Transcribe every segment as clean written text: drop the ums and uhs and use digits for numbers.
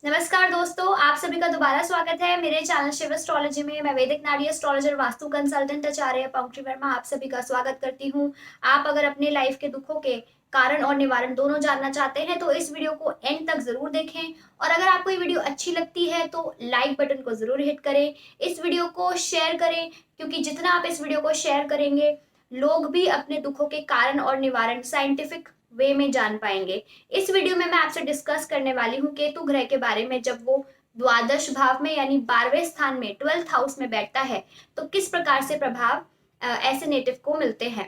नमस्कार दोस्तों, आप सभी का दोबारा स्वागत है मेरे चैनल शिव एस्ट्रोलॉजी में। मैं वैदिक नाड़ी एस्ट्रोलॉजर वास्तु कंसल्टेंट आचार्य पंकज वर्मा आप सभी का स्वागत करती हूँ। आप अगर अपने लाइफ के दुखों के कारण और निवारण दोनों जानना चाहते हैं तो इस वीडियो को एंड तक जरूर देखें। और अगर आपको ये वीडियो अच्छी लगती है तो लाइक बटन को जरूर हिट करें, इस वीडियो को शेयर करें, क्योंकि जितना आप इस वीडियो को शेयर करेंगे लोग भी अपने दुखों के कारण और निवारण साइंटिफिक वे में जान पाएंगे। इस वीडियो में मैं आपसे डिस्कस करने वाली हूँ केतु ग्रह के बारे में। जब वो द्वादश भाव में यानी 12वें स्थान में 12th हाउस में बैठता है तो किस प्रकार से प्रभाव ऐसे नेटिव को मिलते हैं।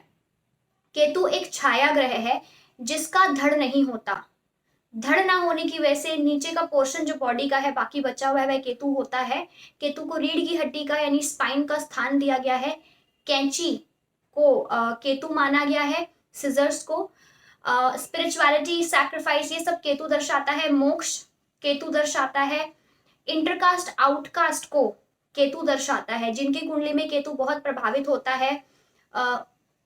केतु एक छाया ग्रह है जिसका धड़ नहीं होता। धड़ ना होने की वजह से नीचे का पोर्शन जो बॉडी का है बाकी बचा हुआ है वह केतु होता है। केतु को रीढ़ की हड्डी का यानी स्पाइन का स्थान दिया गया है। कैंची को केतु माना गया है, सिजर्स को। स्पिरिचुअलिटी, सैक्रिफाइस, ये सब केतु दर्शाता है। मोक्ष केतु दर्शाता है। इंटरकास्ट आउटकास्ट को केतु दर्शाता है। जिनकी कुंडली में केतु बहुत प्रभावित होता है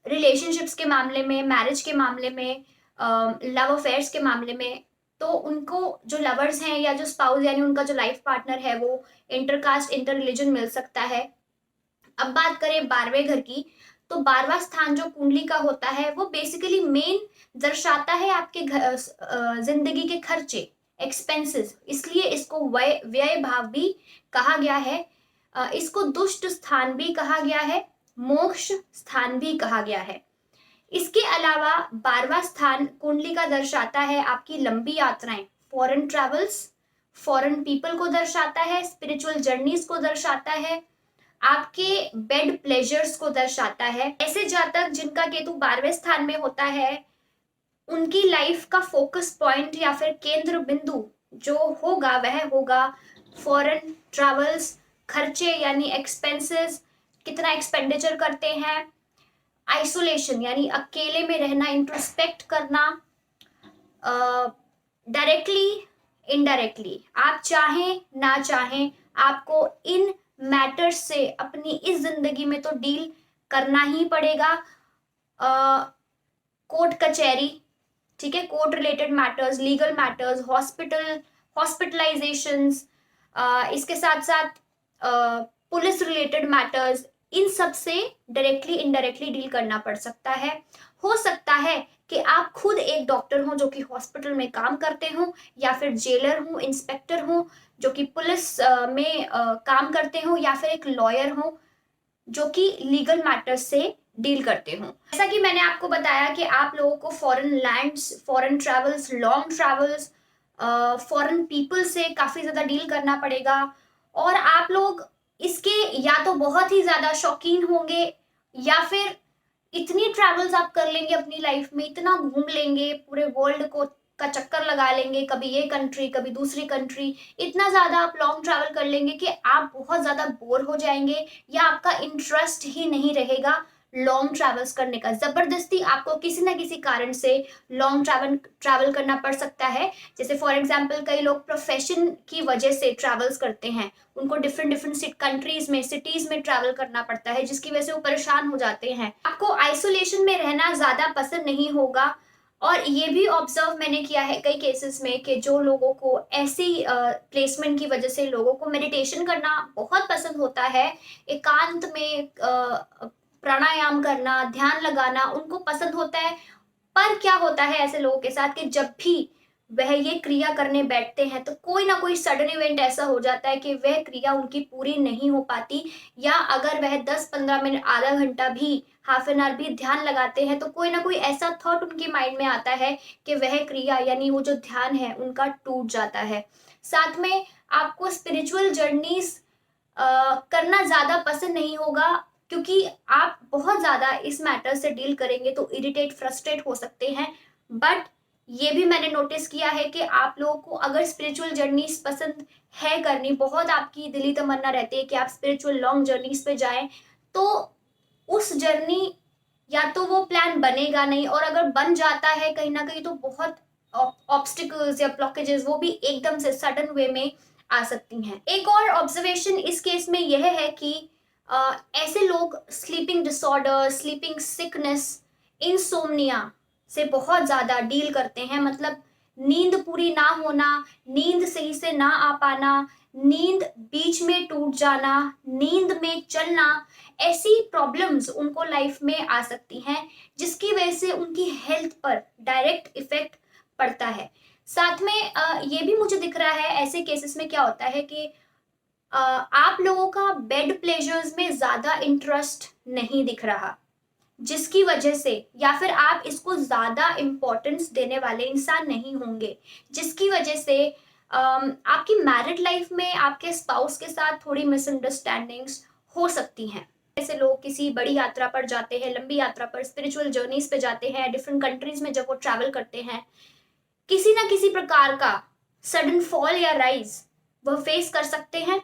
रिलेशनशिप्स के मामले में, मैरिज के मामले में, लव अफेयर्स के मामले में, तो उनको जो लवर्स हैं या जो स्पाउस यानी उनका जो लाइफ पार्टनर है वो इंटरकास्ट इंटर रिलीजन मिल सकता है। अब बात करें 12वें घर की, तो 12वां स्थान जो कुंडली का होता है वो बेसिकली मेन दर्शाता है आपके जिंदगी के खर्चे, एक्सपेंसेस, इसलिए इसको व्यय व्यय भाव भी कहा गया है। इसको दुष्ट स्थान भी कहा गया है, मोक्ष स्थान भी कहा गया है। इसके अलावा 12वां स्थान कुंडली का दर्शाता है आपकी लंबी यात्राएं, फॉरेन ट्रेवल्स, फॉरेन पीपल को दर्शाता है, स्पिरिचुअल जर्नीज को दर्शाता है, आपके बेड प्लेजर्स को दर्शाता है। ऐसे जातक जिनका केतु 12वें स्थान में होता है उनकी लाइफ का फोकस पॉइंट या फिर केंद्र बिंदु जो होगा वह होगा फॉरेन ट्रैवल्स, खर्चे यानी एक्सपेंसेस, कितना एक्सपेंडिचर करते हैं, आइसोलेशन यानी अकेले में रहना, इंट्रोस्पेक्ट करना, डायरेक्टली इनडायरेक्टली, आप चाहें ना चाहें आपको इन मैटर्स से अपनी इस जिंदगी में तो डील करना ही पड़ेगा। कोर्ट कचहरी, ठीक है, court related matters, legal matters, hospitalisations, इसके साथ साथ पुलिस रिलेटेड मैटर्स, इन सब से डायरेक्टली इनडायरेक्टली डील करना पड़ सकता है। हो सकता है कि आप खुद एक डॉक्टर हो जो कि हॉस्पिटल में काम करते हो, या फिर जेलर हो, इंस्पेक्टर हो जो कि पुलिस में काम करते हो, या फिर एक लॉयर हो जो कि लीगल मैटर्स से डील करते हो। जैसा कि मैंने आपको बताया कि आप लोगों को foreign lands, foreign travels, long travels, foreign people से काफी ज्यादा डील करना पड़ेगा। और आप लोग इसके या तो बहुत ही ज्यादा शौकीन होंगे या फिर इतनी ट्रैवल्स आप कर लेंगे अपनी लाइफ में, इतना घूम लेंगे, पूरे वर्ल्ड को का चक्कर लगा लेंगे, कभी ये कंट्री कभी दूसरी कंट्री, इतना ज्यादा आप लॉन्ग ट्रैवल कर लेंगे कि आप बहुत ज्यादा बोर हो जाएंगे या आपका इंटरेस्ट ही नहीं रहेगा लॉन्ग ट्रैवल्स करने का। जबरदस्ती आपको किसी ना किसी कारण से लॉन्ग ट्रैवल करना पड़ सकता है। जैसे फॉर एग्जाम्पल कई लोग प्रोफेशन की वजह से ट्रैवल्स करते हैं, उनको डिफरेंट डिफरेंट कंट्रीज में, सिटीज में ट्रैवल करना पड़ता है जिसकी वजह से वो परेशान हो जाते हैं। आपको आइसोलेशन में रहना ज्यादा पसंद नहीं होगा। और ये भी ऑब्जर्व मैंने किया है कई केसेस में कि जो लोगों को ऐसी प्लेसमेंट की वजह से लोगों को मेडिटेशन करना बहुत पसंद होता है, एकांत में प्राणायाम करना, ध्यान लगाना उनको पसंद होता है। पर क्या होता है ऐसे लोगों के साथ कि जब भी वह ये क्रिया करने बैठते हैं तो कोई ना कोई सडन इवेंट ऐसा हो जाता है कि वह क्रिया उनकी पूरी नहीं हो पाती, या अगर वह 10-15 मिनट, आधा घंटा भी, हाफ एन आवर भी ध्यान लगाते हैं तो कोई ना कोई ऐसा थॉट उनके माइंड में आता है कि वह क्रिया यानी वो जो ध्यान है उनका टूट जाता है। साथ में आपको स्पिरिचुअल जर्नीज करना ज्यादा पसंद नहीं होगा, क्योंकि आप बहुत ज्यादा इस मैटर से डील करेंगे तो इरिटेट, फ्रस्ट्रेट हो सकते हैं। बट ये भी मैंने नोटिस किया है कि आप लोगों को अगर स्पिरिचुअल जर्नीज पसंद है करनी, बहुत आपकी दिली तमन्ना रहती है कि आप स्पिरिचुअल लॉन्ग जर्नीज पे जाएं, तो उस जर्नी या तो वो प्लान बनेगा नहीं, और अगर बन जाता है कहीं ना कहीं तो बहुत ऑब्स्टिकल्स या ब्लॉकेजेस वो भी एकदम से सडन वे में आ सकती हैं। एक और ऑब्जर्वेशन इस केस में यह है कि ऐसे लोग sleeping disorder, sleeping sickness, insomnia से बहुत ज्यादा डील करते हैं। मतलब नींद पूरी ना होना, नींद सही से ना आ पाना, नींद बीच में टूट जाना, नींद में चलना, ऐसी प्रॉब्लम्स उनको लाइफ में आ सकती हैं, जिसकी वजह से उनकी हेल्थ पर डायरेक्ट इफेक्ट पड़ता है। साथ में ये भी मुझे दिख रहा है ऐसे केसेस में क्या होता है कि आप लोगों का बेड प्लेजर्स में ज्यादा इंटरेस्ट नहीं दिख रहा, जिसकी वजह से, या फिर आप इसको ज्यादा इंपॉर्टेंस देने वाले इंसान नहीं होंगे, जिसकी वजह से आपकी मैरिड लाइफ में आपके स्पाउस के साथ थोड़ी मिसअंडरस्टैंडिंग्स हो सकती हैं। ऐसे लोग किसी बड़ी यात्रा पर जाते हैं, लंबी यात्रा पर, स्पिरिचुअल जर्नीज पे जाते हैं, डिफरेंट कंट्रीज में जब वो ट्रैवल करते हैं, किसी ना किसी प्रकार का सडन फॉल या राइज वह फेस कर सकते हैं।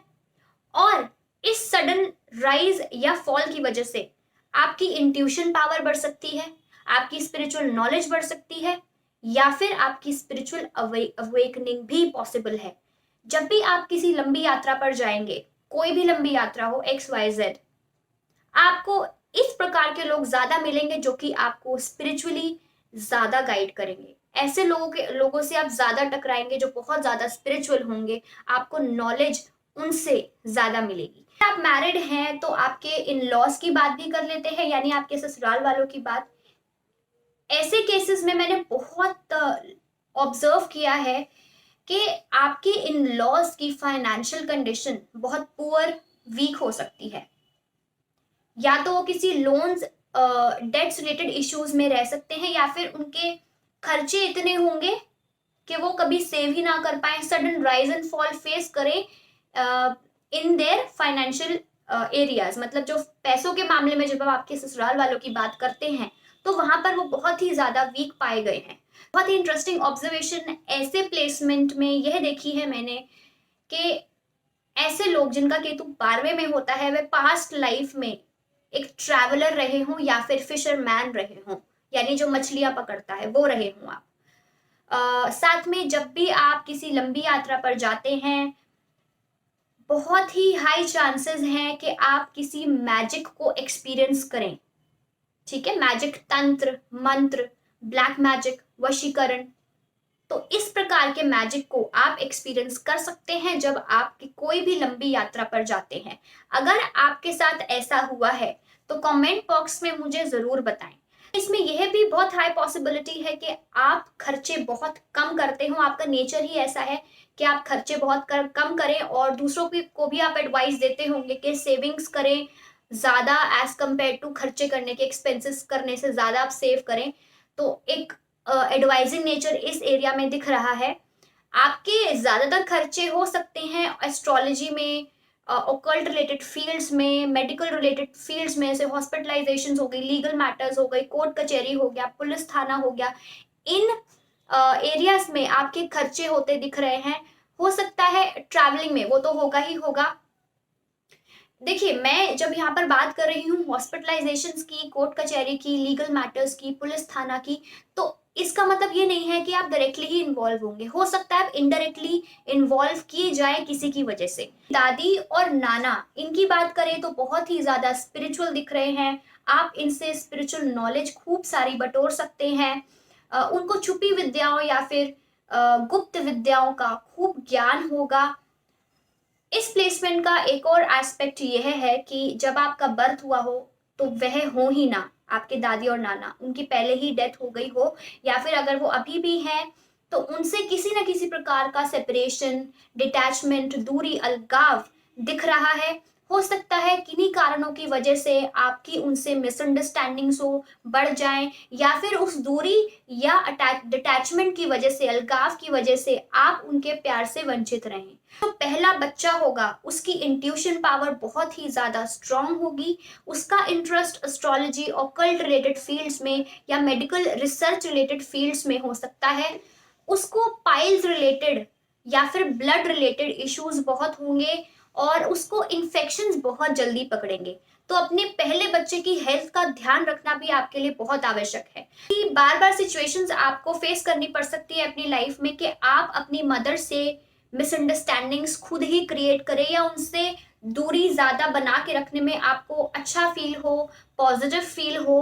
और इस सडन राइज या फॉल की वजह से आपकी इंट्यूशन पावर बढ़ सकती है, आपकी स्पिरिचुअल नॉलेज बढ़ सकती है, या फिर आपकी स्पिरिचुअल अवेकनिंग भी पॉसिबल है। जब भी आप किसी लंबी यात्रा पर जाएंगे, कोई भी लंबी यात्रा हो, XYZ, आपको इस प्रकार के लोग ज्यादा मिलेंगे जो कि आपको स्पिरिचुअली ज्यादा गाइड करेंगे। ऐसे लोगों से आप ज्यादा टकराएंगे जो बहुत ज्यादा स्पिरिचुअल होंगे, आपको नॉलेज उनसे ज्यादा मिलेगी। आप मैरिड हैं तो आपके इन लॉज की बात भी कर लेते हैं, यानी आपके ससुराल वालों की बात। ऐसे केसेस में मैंने बहुत ऑब्जर्व किया है कि आपके इन लॉज की फाइनेंशियल कंडीशन बहुत पुअर, वीक हो सकती है, या तो वो किसी लोन्स डेट्स रिलेटेड इश्यूज में रह सकते हैं, या फिर उनके खर्चे इतने होंगे कि वो कभी सेव ही ना कर पाए, sudden rise and fall face करें इन देयर फाइनेंशियल एरियाज। मतलब जो पैसों के मामले में जब आप आपके ससुराल वालों की बात करते हैं तो वहां पर वो बहुत ही ज्यादा वीक पाए गए हैं। बहुत ही इंटरेस्टिंग ऑब्जर्वेशन ऐसे प्लेसमेंट में यह देखी है मैंने कि ऐसे लोग जिनका केतु 12वें में होता है, वे पास्ट लाइफ में एक ट्रैवलर रहे हों या फिर फिशरमैन रहे हों, यानी जो मछलियां पकड़ता है वो रहे हों आप। साथ में जब भी आप किसी लंबी यात्रा पर जाते हैं, बहुत ही हाई चांसेस हैं कि आप किसी मैजिक को एक्सपीरियंस करें। ठीक है, मैजिक, तंत्र मंत्र, ब्लैक मैजिक, वशीकरण, तो इस प्रकार के मैजिक को आप एक्सपीरियंस कर सकते हैं जब आप कोई भी लंबी यात्रा पर जाते हैं। अगर आपके साथ ऐसा हुआ है तो कमेंट बॉक्स में मुझे जरूर बताएं। इसमें यह भी बहुत हाई पॉसिबिलिटी है कि आप खर्चे बहुत कम करते हो, आपका नेचर ही ऐसा है कि आप खर्चे बहुत कम करें, और दूसरों को भी आप एडवाइस देते होंगे कि सेविंग्स करें ज्यादा, एज कंपेयर टू खर्चे करने के, एक्सपेंसेस करने से ज्यादा आप सेव करें। तो एक एडवाइजिंग नेचर इस एरिया में दिख रहा है। आपके ज्यादातर खर्चे हो सकते हैं एस्ट्रोलॉजी में, ओकल्ट रिलेटेड फील्ड्स में, मेडिकल रिलेटेड फील्ड्स में, जैसे हॉस्पिटलाइजेशन हो गई, लीगल मैटर्स हो गई, कोर्ट कचहरी हो गया, पुलिस थाना हो गया, इन एरियाज में आपके खर्चे होते दिख रहे हैं। हो सकता है ट्रैवलिंग में, वो तो होगा ही होगा। देखिए, मैं जब यहाँ पर बात कर रही हूँ हॉस्पिटलाइजेशंस की, कोर्ट कचहरी की, लीगल मैटर्स की, पुलिस थाना की, तो इसका मतलब ये नहीं है कि आप डायरेक्टली ही इन्वॉल्व होंगे। हो सकता है आप इनडायरेक्टली इन्वॉल्व किए जाए किसी की वजह से। दादी और नाना, इनकी बात करें तो बहुत ही ज्यादा स्पिरिचुअल दिख रहे हैं। आप इनसे स्पिरिचुअल नॉलेज खूब सारी बटोर सकते हैं। उनको छुपी विद्याओं या फिर गुप्त विद्याओं का खूब ज्ञान होगा। इस प्लेसमेंट का एक और एस्पेक्ट यह है कि जब आपका बर्थ हुआ हो तो वह हो ही ना, आपके दादी और नाना, उनकी पहले ही डेथ हो गई हो, या फिर अगर वो अभी भी हैं तो उनसे किसी न किसी प्रकार का सेपरेशन, डिटैचमेंट, दूरी, अलगाव दिख रहा है। हो सकता है किन्हीं कारणों की वजह से आपकी उनसे मिसअंडरस्टैंडिंग्स हो, बढ़ जाएं, या फिर उस दूरी या डिटैचमेंट की वजह से, अलगाव की वजह से आप उनके प्यार से वंचित रहें। तो पहला बच्चा होगा, उसकी इंट्यूशन पावर बहुत ही ज्यादा स्ट्रांग होगी, उसका interest astrology, occult related fields में या मेडिकल रिसर्च रिलेटेड फील्ड्स में हो सकता है। उसको पाइल्स रिलेटेड या फिर ब्लड रिलेटेड इश्यूज बहुत होंगे, और उसको इन्फेक्शंस बहुत जल्दी पकड़ेंगे। तो अपने पहले बच्चे की हेल्थ का ध्यान रखना भी आपके लिए बहुत आवश्यक है। कि बार बार सिचुएशंस आपको फेस करनी पड़ सकती है अपनी लाइफ में कि आप अपनी मदर से मिसअंडरस्टैंडिंग्स खुद ही क्रिएट करें, या उनसे दूरी ज्यादा बना के रखने में आपको अच्छा फील हो, पॉजिटिव फील हो।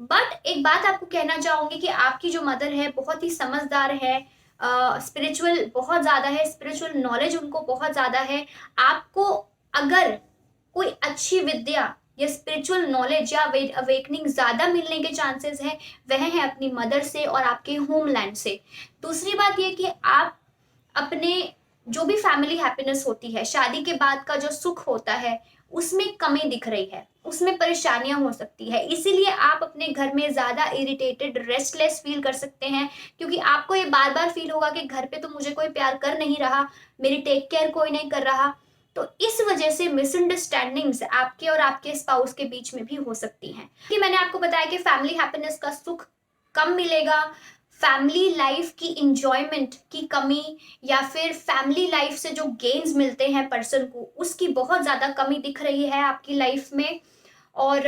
बट एक बात आपको कहना चाहूंगी कि आपकी जो मदर है बहुत ही समझदार है, स्पिरिचुअल बहुत ज़्यादा है, स्पिरिचुअल नॉलेज उनको बहुत ज़्यादा है। आपको अगर कोई अच्छी विद्या या स्पिरिचुअल नॉलेज या अवेकनिंग ज़्यादा मिलने के चांसेस है, वह है अपनी मदर से और आपके होमलैंड से। दूसरी बात ये कि आप अपने जो भी फैमिली हैप्पीनेस होती है, शादी के बाद का जो सुख होता है, उसमें कमी दिख रही है, उसमें परेशानियां हो सकती है। इसीलिए आप अपने घर में ज़्यादा इरिटेटेड, रेस्टलेस फील कर सकते हैं, क्योंकि आपको ये बार बार फील होगा कि घर पे तो मुझे कोई प्यार कर नहीं रहा, मेरी टेक केयर कोई नहीं कर रहा। तो इस वजह से मिसअंडरस्टैंडिंग्स आपके और आपके स्पाउस के बीच में भी हो सकती हैं। कि मैंने आपको बताया कि फैमिली हैप्पीनेस का सुख कम मिलेगा, फैमिली लाइफ की इंजॉयमेंट की कमी, या फिर फैमिली लाइफ से जो गेन्स मिलते हैं पर्सन को, उसकी बहुत ज़्यादा कमी दिख रही है आपकी लाइफ में। और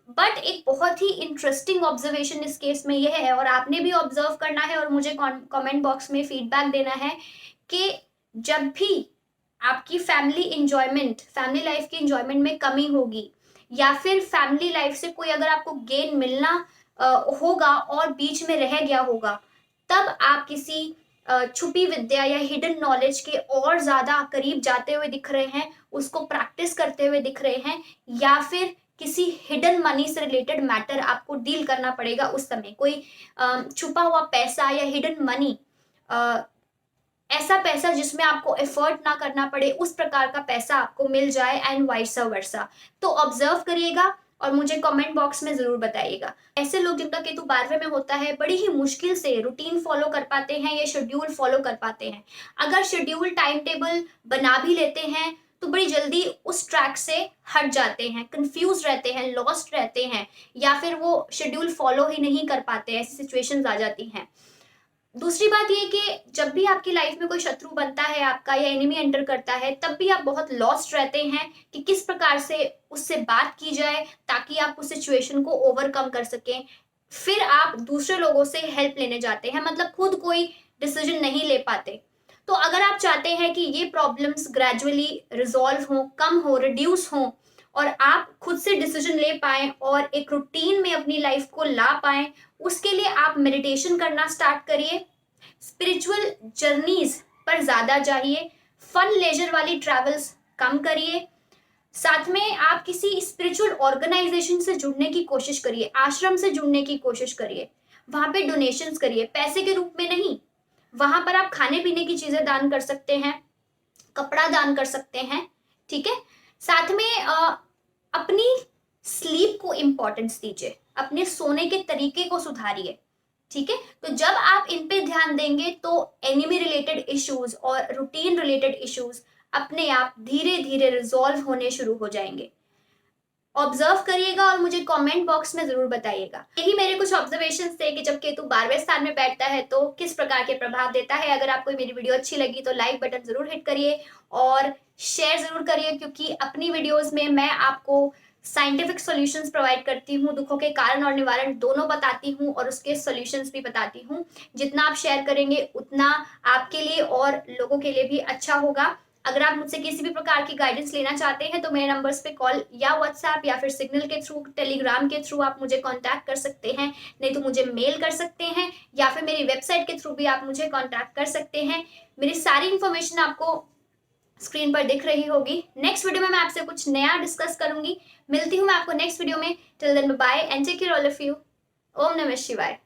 बट एक बहुत ही इंटरेस्टिंग ऑब्जर्वेशन इस केस में यह है, और आपने भी ऑब्जर्व करना है और मुझे कमेंट बॉक्स में फीडबैक देना है, कि जब भी आपकी फैमिली इंजॉयमेंट, फैमिली लाइफ की इंजॉयमेंट में कमी होगी, या फिर फैमिली लाइफ से कोई अगर आपको गेन मिलना होगा और बीच में रह गया होगा, तब आप किसी छुपी विद्या या हिडन नॉलेज के और ज्यादा करीब जाते हुए दिख रहे हैं, उसको प्रैक्टिस करते हुए दिख रहे हैं, या फिर किसी हिडन मनी से रिलेटेड मैटर आपको डील करना पड़ेगा उस समय। कोई छुपा हुआ पैसा या हिडन मनी, ऐसा पैसा जिसमें आपको एफर्ट ना करना पड़े, उस प्रकार का पैसा आपको मिल जाए, एंड वाइस वर्सा। तो ऑब्जर्व करिएगा और मुझे कमेंट बॉक्स में जरूर बताइएगा। ऐसे लोग जिनका केतु 12वें में होता है, बड़ी ही मुश्किल से रूटीन फॉलो कर पाते हैं या शेड्यूल फॉलो कर पाते हैं। अगर शेड्यूल टाइम टेबल बना भी लेते हैं तो बड़ी जल्दी उस ट्रैक से हट जाते हैं, कंफ्यूज रहते हैं, लॉस्ट रहते हैं, या फिर वो शेड्यूल फॉलो ही नहीं कर पाते, ऐसी सिचुएशंस आ जाती हैं। दूसरी बात ये कि जब भी आपकी लाइफ में कोई शत्रु बनता है आपका, या एनिमी एंटर करता है, तब भी आप बहुत लॉस्ट रहते हैं कि किस प्रकार से उससे बात की जाए ताकि आप उस सिचुएशन को ओवरकम कर सकें। फिर आप दूसरे लोगों से हेल्प लेने जाते हैं, मतलब खुद कोई डिसीजन नहीं ले पाते। तो अगर आप चाहते हैं कि ये प्रॉब्लम्स ग्रेजुअली रिजॉल्व हो, कम हो, रिड्यूस हो, और आप खुद से डिसीजन ले पाएं और एक रूटीन में अपनी लाइफ को ला पाएं, उसके लिए आप मेडिटेशन करना स्टार्ट करिए, स्पिरिचुअल जर्नीज पर ज्यादा जाइए, फन लेजर वाली ट्रैवल्स कम करिए, साथ में आप किसी स्पिरिचुअल ऑर्गेनाइजेशन से जुड़ने की कोशिश करिए, आश्रम से जुड़ने की कोशिश करिए, वहां पे डोनेशंस करिए, पैसे के रूप में नहीं। वहां पर आप खाने पीने की चीजें दान कर सकते हैं, कपड़ा दान कर सकते हैं, ठीक है। साथ में अपनी स्लीप को इंपॉर्टेंस दीजिए, अपने सोने के तरीके को सुधारिए, ठीक है। तो जब आप इन पे ध्यान देंगे तो एनिमी रिलेटेड इश्यूज और रूटीन रिलेटेड इश्यूज अपने आप धीरे धीरे रिजॉल्व होने शुरू हो जाएंगे। ऑब्जर्व करिएगा और मुझे कमेंट बॉक्स में जरूर बताइएगा। यही मेरे कुछ ऑब्जर्वेशंस थे कि जब केतु 12वें स्थान में बैठता है तो किस प्रकार के प्रभाव देता है। अगर आपको मेरी वीडियो अच्छी लगी तो लाइक बटन जरूर हिट करिए और शेयर जरूर करिए, क्योंकि अपनी वीडियोस में मैं आपको साइंटिफिक सॉल्यूशंस प्रोवाइड करती हूँ, दुखों के कारण और निवारण दोनों बताती हूँ और उसके सॉल्यूशंस भी बताती हूँ। जितना आप शेयर करेंगे उतना आपके लिए और लोगों के लिए भी अच्छा होगा। अगर आप मुझसे किसी भी प्रकार की गाइडेंस लेना चाहते हैं तो मेरे नंबर्स पे कॉल या व्हाट्सएप या फिर सिग्नल के थ्रू, टेलीग्राम के थ्रू आप मुझे कांटेक्ट कर सकते हैं, नहीं तो मुझे मेल कर सकते हैं, या फिर मेरी वेबसाइट के थ्रू भी आप मुझे कांटेक्ट कर सकते हैं। मेरी सारी इंफॉर्मेशन आपको स्क्रीन पर दिख रही होगी। नेक्स्ट वीडियो में मैं आपसे कुछ नया डिस्कस करूंगी। मिलती हूँ मैं आपको नेक्स्ट वीडियो में। Till then bye and take care all of you. ओम नमः शिवाय।